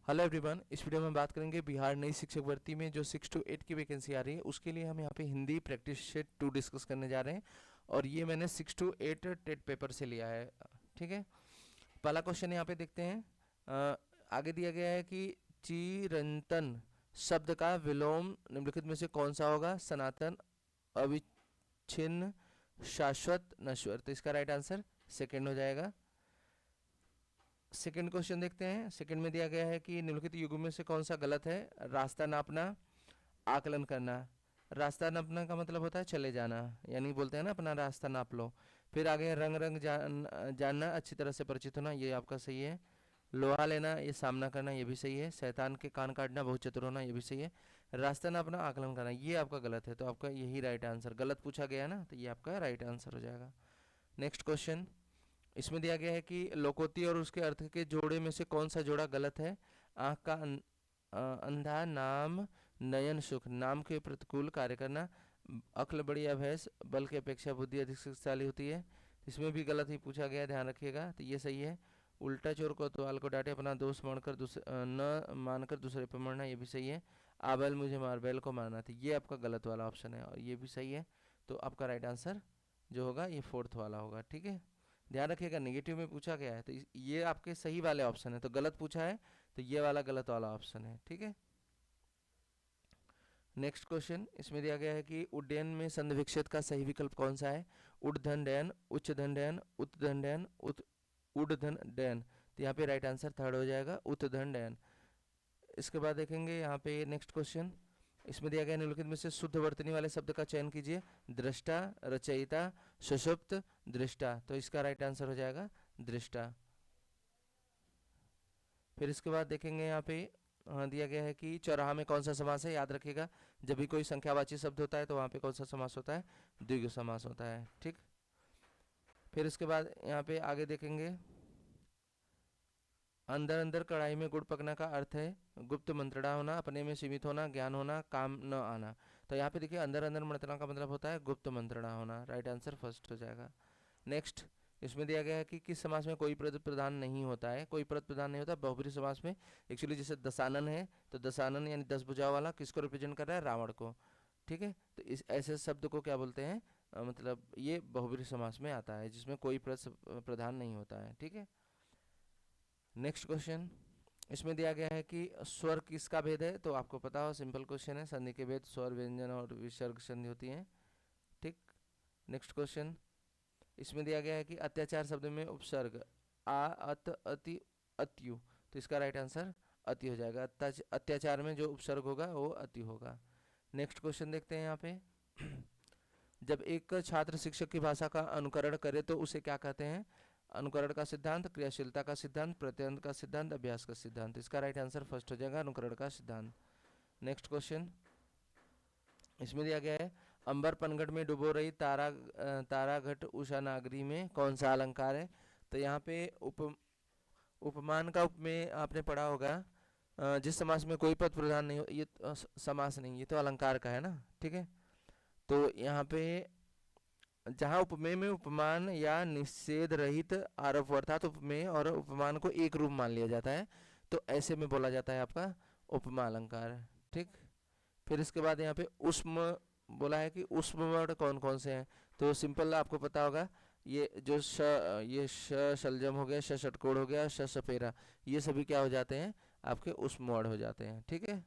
Hello everyone, इस video में बात करेंगे बिहार नई शिक्षक भर्ती में जो 6 to 8 की वैकेंसी आ रही है उसके लिए हम यहाँ पे हिंदी प्रैक्टिस सेट 2 डिस्कस करने जा रहे हैं। और ये मैंने 6 to 8 टेट पेपर से लिया है। ठीक है, पहला क्वेश्चन यहाँ पे देखते हैं। आगे दिया गया है कि चिरंतन शब्द का विलोम निम्नलिखित में से कौन सा होगा? सनातन, अविच्छिन्न, शाश्वत, नश्वर। तो इसका राइट आंसर सेकेंड हो जाएगा। सेकंड क्वेश्चन देखते हैं। सेकंड में दिया गया है कि निम्नलिखित युगों में से कौन सा गलत है? रास्ता नापना, आकलन करना। रास्ता नापना का मतलब होता है चले जाना, यानी बोलते हैं ना अपना रास्ता नाप लो। फिर आगे रंग रंग जानना, अच्छी तरह से परिचित होना, ये आपका सही है। लोहा लेना, ये सामना करना, ये भी सही है। शैतान के कान काटना, बहुत चतुर होना, ये भी सही है। रास्ता नापना, आकलन करना, ये आपका गलत है, तो आपका यही राइट आंसर। गलत पूछा गया ना, तो ये आपका राइट आंसर हो जाएगा। नेक्स्ट क्वेश्चन, इसमें दिया गया है कि लोकोक्ति और उसके अर्थ के जोड़े में से कौन सा जोड़ा गलत है? आँख का अंधा, नाम, नयन सुख। नाम के प्रतिकूल कार्य करना, अक्ल बड़ी अभैंस, बल की अपेक्षा बुद्धि अधिक शक्तिशाली होती है। इसमें भी गलत ही पूछा गया, ध्यान रखिएगा। तो ये सही है। उल्टा चोर को तोवाल को डांटे, अपना दोष मानकर न मानकर दूसरे पर मरना, ये भी सही है। आ बैल मुझे मार, बैल को मारना, तो ये आपका गलत वाला ऑप्शन है, और ये भी सही है। तो आपका राइट आंसर जो होगा ये फोर्थ वाला होगा। ठीक है, ध्यान रखिएगा नेगेटिव में पूछा गया है, तो ये आपके सही वाले ऑप्शन है। तो गलत पूछा है तो ये वाला गलत वाला ऑप्शन है। ठीक है, नेक्स्ट क्वेश्चन, इसमें दिया गया है कि उड्डयन में संधि विच्छेद का सही विकल्प कौन सा है? उड्डधन डयन, उच्च धन डयन, उत्तधन डयन, उड्डधन डयन। तो यहाँ पे राइट आंसर थर्ड हो जाएगा, उत्तधन डयन। इसके बाद देखेंगे यहाँ पे नेक्स्ट क्वेश्चन। इसमें दिया गया निम्नलिखित में से शुद्ध वर्तनी वाले शब्द का चयन कीजिए। दृष्टा, रचयिता, सुषुप्त, दृष्टा। तो इसका राइट आंसर हो जाएगा दृष्टा। फिर इसके बाद देखेंगे यहाँ पे दिया गया है कि चौराहा में कौन सा समास है? याद रखिएगा, जब भी कोई संख्यावाची शब्द होता है तो वहाँ पे कौन सा समास होता है? द्विगु समास होता है। ठीक, फिर इसके बाद यहाँ पे आगे देखेंगे, अंदर अंदर कढ़ाई में गुड़ पकना का अर्थ है गुप्त मंत्रणा होना, अपने में सीमित होना, ज्ञान होना, काम न आना। तो यहाँ पे देखिए अंदर अंदर मंत्रणा का मतलब होता है गुप्त मंत्रणा होना। राइट आंसर फर्स्ट हो जाएगा। नेक्स्ट, इसमें दिया गया है कि किस समास में कोई पद प्रधान नहीं होता है? कोई पद प्रधान नहीं होता बहुब्रीहि समास में। एक्चुअली जैसे दशानन है, तो दशानन यानी 10 भुजाओं वाला किसको रिप्रेजेंट कर रहा है? रावण को। ठीक है, तो इस ऐसे शब्द को क्या बोलते हैं? मतलब ये बहुब्रीहि समास में आता है जिसमें कोई पद प्रधान नहीं होता है। ठीक है, नेक्स्ट क्वेश्चन, इसमें दिया गया है कि स्वर किसका भेद है? तो आपको पता हो, सिंपल क्वेश्चन है। संधि के भेद स्वर, व्यंजन और विसर्ग संधि होती है। ठीक, नेक्स्ट क्वेश्चन, इसमें दिया गया है कि अत्याचार शब्द में उपसर्ग आ, अत, अति, अत्यु। तो इसका राइट आंसर अति हो जाएगा। अत्याचार में जो उपसर्ग होगा वो अति होगा। नेक्स्ट क्वेश्चन देखते हैं यहाँ पे। जब एक छात्र शिक्षक की भाषा का अनुकरण करे तो उसे क्या कहते हैं? अनुकरण का सिद्धांत, क्रियाशीलता का सिद्धांत, प्रत्यंत का सिद्धांत, अभ्यास का सिद्धांत। इसका राइट आंसर फर्स्ट हो जाएगा, अनुकरण का सिद्धांत। नेक्स्ट क्वेश्चन, इसमें दिया गया है अंबर पनघट में डुबो रही तारा ताराघट उषा नागरी में कौन सा अलंकार है? तो यहाँ पे उपमान का उपमेय आपने पढ़ा होगा। जिस समास में कोई पद प्रधान नहीं हो, ये समास नहीं, ये तो अलंकार का है ना। ठीक है, तो यहाँ पे जहाँ उपमेय में उपमान या निषेध रहित आरोप अर्थात उपमेय और उपमान को एक रूप मान लिया जाता है, तो ऐसे में बोला जाता है आपका उपमा अलंकार। ठीक, फिर इसके बाद यहाँ पे उष्म बोला है कि उष्म वर्ड कौन कौन से हैं? तो सिंपल आपको पता होगा, ये जो ये शलजम हो गया, षटकोण हो गया, सपेरा, ये सभी क्या हो जाते हैं? आपके उष्म वर्ड हो जाते हैं। ठीक है,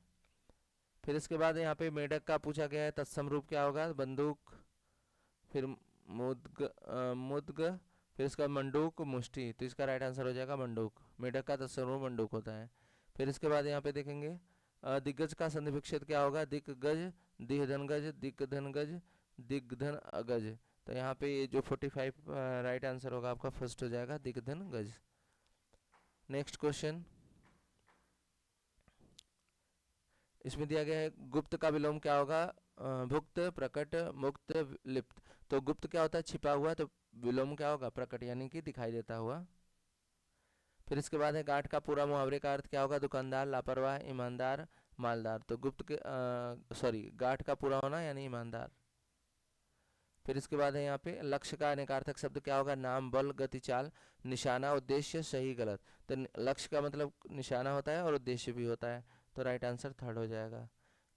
फिर इसके बाद यहाँ पे मेढक का पूछा गया है, तत्सम रूप क्या होगा? बंदूक, फिर मुद्ग, फिर इसका मंडूक, मुष्टि। तो इसका राइट आंसर हो जाएगा मंडूक। मेढक का तत्सम रूप मंडूक होता है। फिर इसके बाद यहाँ पे देखेंगे दिग्गज का संधि विच्छेद क्या होगा? दिग्गज, दिहधन गज, दिग्धन गज, दिग्धन अगज। तो यहाँ पे ये जो 45 राइट आंसर होगा आपका फर्स्ट हो जाएगा, दिग्धन गज। नेक्स्ट क्वेश्चन, इसमें दिया गया है गुप्त का विलोम क्या होगा? भुक्त, प्रकट, मुक्त, लिप्त। तो गुप्त क्या होता है? छिपा हुआ। तो विलोम क्या होगा? प्रकट, यानी कि दिखाई देता हुआ। फिर इसके बाद है गांठ का पूरा मुहावरे का अर्थ क्या होगा? दुकानदार, लापरवाह, ईमानदार, मालदार। तो गुप्त के गांठ का पूरा होना यानी ईमानदार। फिर इसके बाद है यहाँ पे लक्ष्य का अनेकार्थक शब्द क्या होगा, नाम, बल, गति, चाल, निशाना, उद्देश्य, सही, गलत। तो लक्ष्य का मतलब निशाना होता है और उद्देश्य भी होता है, तो राइट आंसर थर्ड हो जाएगा।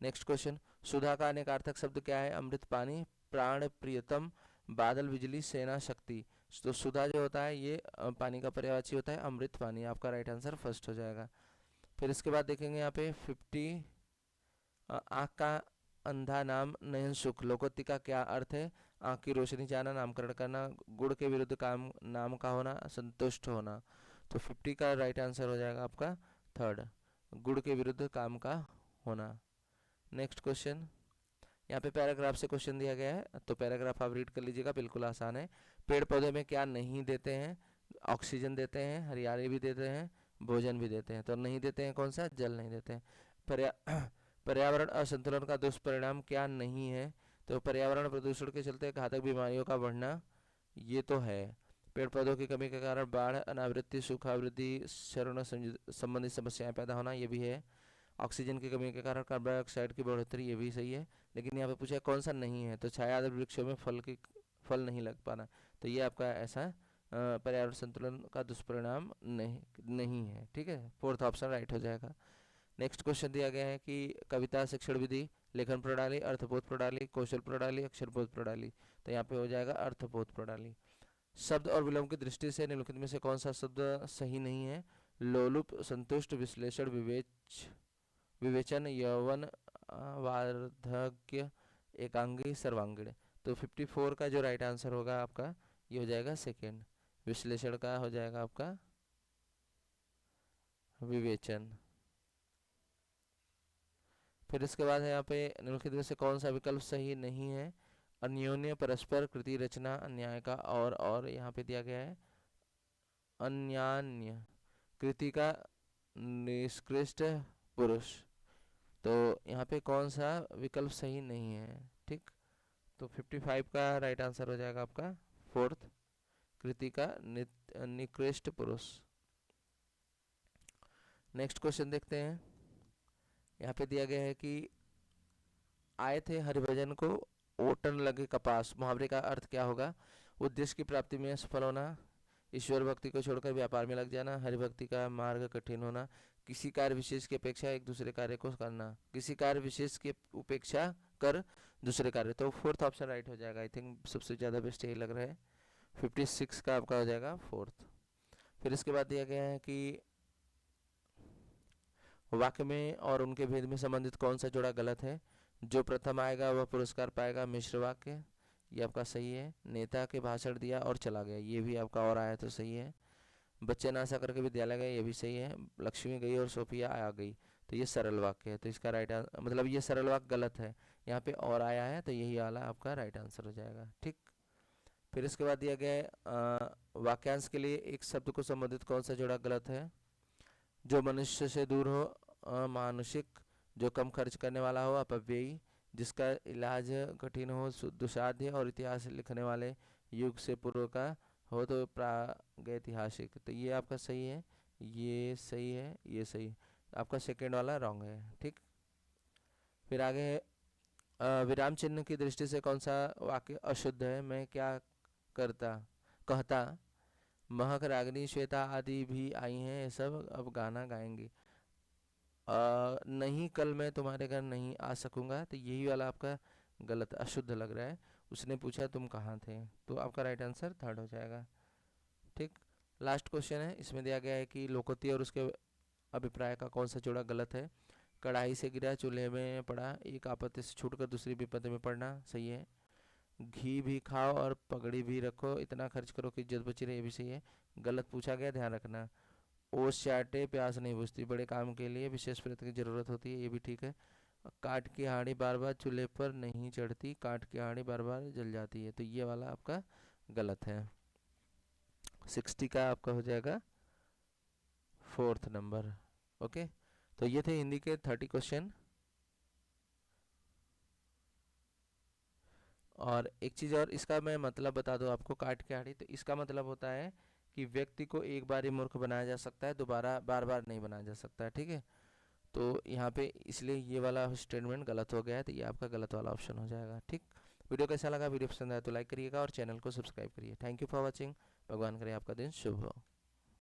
नेक्स्ट क्वेश्चन, सुधा का अनेकार्थक शब्द क्या है, अमृत, पानी, प्राण, प्रियतम, बादल, बिजली, सेना, शक्ति। तो सुधा जो होता है ये पानी का पर्यायवाची होता है, अमृत पानी, आपका राइट आंसर फर्स्ट हो जाएगा। फिर इसके बाद देखेंगे यहाँ पे 50, आँख का अंधा नाम नयन सुख, लोकोक्ति का क्या अर्थ है, आँख की रोशनी चाहना, नामकरण करना, गुण के विरुद्ध काम नाम का होना, संतुष्ट होना। तो 50 का राइट आंसर हो जाएगा आपका थर्ड, गुण के विरुद्ध काम का होना। नेक्स्ट क्वेश्चन, यहाँ पे पैराग्राफ से क्वेश्चन दिया गया है, तो पैराग्राफ आप रीड कर लीजिएगा, बिल्कुल आसान है। पेड़ पौधे में क्या नहीं देते हैं, ऑक्सीजन देते हैं, हरियाली भी देते हैं, भोजन भी देते हैं। तो नहीं देते हैं कौन सा, जल नहीं देते हैं। पर्यावरण असंतुलन का दुष्परिणाम क्या नहीं है, तो पर्यावरण प्रदूषण के चलते घातक बीमारियों का बढ़ना, ये तो है। पेड़ पौधों की कमी के कारण बाढ़, अनावृष्टि, सूखा, वृद्धि, क्षरण संबंधित समस्याएं पैदा होना, ये भी है। ऑक्सीजन की कमी के कारण कार्बन डाइऑक्साइड की बढ़ोतरी, ये भी सही है। लेकिन यहाँ पे पूछा है कौन सा नहीं है, तो छायादार वृक्षों में फल नहीं लग पाना, तो ये आपका ऐसा पर्यावरण संतुलन का दुष्परिणाम नहीं है। ठीक है, फोर्थ ऑप्शन राइट हो जाएगा। नेक्स्ट क्वेश्चन दिया गया है कि कविता शिक्षण विधि, लेखन प्रणाली, अर्थबोध प्रणाली, कौशल प्रणाली, अक्षरबोध प्रणाली। तो यहाँ पे हो जाएगा अर्थबोध प्रणाली। शब्द और विलोम की दृष्टि से निम्नलिखित में से कौन सा शब्द सही नहीं है, लोलुप, संतुष्ट, विश्लेषण, विवेचन, यौवन, वार्धक्य, एकांगी, सर्वांगीण। तो 54 का जो राइट आंसर होगा आपका ये हो जाएगा सेकेंड, विश्लेषण का हो जाएगा आपका विवेचन। फिर इसके बाद है यहाँ पे निम्नलिखित में से कौन सा विकल्प सही नहीं है, अन्योन्य, परस्पर, कृति, रचना, अन्याय का, और यहाँ पे दिया गया है अन्यान्य, कृति का, निष्कृष्ट, पुरुष। तो यहाँ पे कौन सा विकल्प सही नहीं है, ठीक। तो 55 का राइट आंसर हो जाएगा आपका फोर्थ, कृति का निकृष्ट पुरुष। नेक्स्ट क्वेश्चन देखते हैं, यहाँ पे दिया गया है कि आए थे हरिभजन को ओटन लगे कपास, मुहावरे का अर्थ क्या होगा, उद्देश्य की प्राप्ति में सफल होना, ईश्वर भक्ति को छोड़कर व्यापार में लग जाना, हरिभक्ति का मार्ग कठिन होना, किसी कार्य विशेष की अपेक्षा एक दूसरे कार्य को करना, किसी कार्य विशेष की उपेक्षा कर दूसरे कार्य। तो फोर्थ ऑप्शन राइट हो जाएगा, आई थिंक सबसे ज़्यादा बेस्ट यही लग रहा है। 56 का आपका हो जाएगा फोर्थ। फिर इसके बाद दिया गया है कि वाक्य में और उनके भेद में संबंधित कौन सा जोड़ा गलत है, जो प्रथम आएगा वह पुरस्कार पाएगा, मिश्र वाक्य, ये आपका सही है। नेता के भाषण दिया और चला गया, ये भी आपका और आया तो सही है। बच्चे नासा करके विद्यालय गए, ये भी सही है। लक्ष्मी गई और सोफिया आ गई, तो ये सरल वाक्य है, तो इसका राइट मतलब ये सरल वाक्य गलत है, यहाँ पे और आया है, तो यही वाला आपका राइट आंसर हो जाएगा, ठीक। फिर इसके बाद दिया गया है वाक्यांश के लिए एक शब्द को संबंधित कौन सा जोड़ा गलत है, जो मनुष्य से दूर हो, अमानुषिक, जो कम खर्च करने वाला हो, अपव्ययी, जिसका इलाज कठिन हो, दुसाध्य, और इतिहास लिखने वाले युग से पूर्व का हो, तो प्रागैतिहासिक। तो ये आपका सही है, ये सही है, ये सही है। आपका सेकेंड वाला रॉन्ग है, ठीक। फिर आगे है विराम चिन्ह की दृष्टि से कौन सा वाक्य अशुद्ध है, मैं क्या करता कहता, महक, रागिनी, श्वेता आदि भी आई हैं, ये सब अब गाना गाएंगी। नहीं, कल मैं तुम्हारे घर नहीं आ सकूंगा, तो यही वाला आपका गलत अशुद्ध लग रहा है। उसने पूछा तुम कहाँ थे, तो आपका राइट आंसर थर्ड हो जाएगा, ठीक। लास्ट क्वेश्चन है, इसमें दिया गया है कि लोकोक्ति और उसके अभिप्राय का कौन सा जोड़ा गलत है, कढ़ाई से गिरा चूल्हे में पड़ा, एक आपत्ति से छूटकर दूसरी विपत्ति में पड़ना, सही है। घी भी खाओ और पगड़ी भी रखो, इतना खर्च करो कि इज्जत बची रहे, ये भी सही है। गलत पूछा गया, ध्यान रखना। ओस चाटे प्यास नहीं बुझती, बड़े काम के लिए विशेष प्रयत्न की जरूरत होती है, ये भी ठीक है। काट की हांडी बार बार चूल्हे पर नहीं चढ़ती, काट की हांडी बार बार जल जाती है, तो ये वाला आपका गलत है। 60 का आपका हो जाएगा फोर्थ नंबर, ओके। तो ये थे हिंदी के 30 क्वेश्चन। और एक चीज़ और, इसका मैं मतलब बता दूं आपको, काट के हाड़ी, तो इसका मतलब होता है कि व्यक्ति को एक बार ही मूर्ख बनाया जा सकता है, दोबारा बार बार नहीं बनाया जा सकता है, ठीक है। तो यहाँ पे इसलिए ये वाला स्टेटमेंट गलत हो गया है, तो ये आपका गलत वाला ऑप्शन हो जाएगा, ठीक। वीडियो कैसा लगा, वीडियो पसंद आया तो लाइक करिएगा और चैनल को सब्सक्राइब करिए। Thank you for watching. भगवान करे आपका दिन शुभ हो।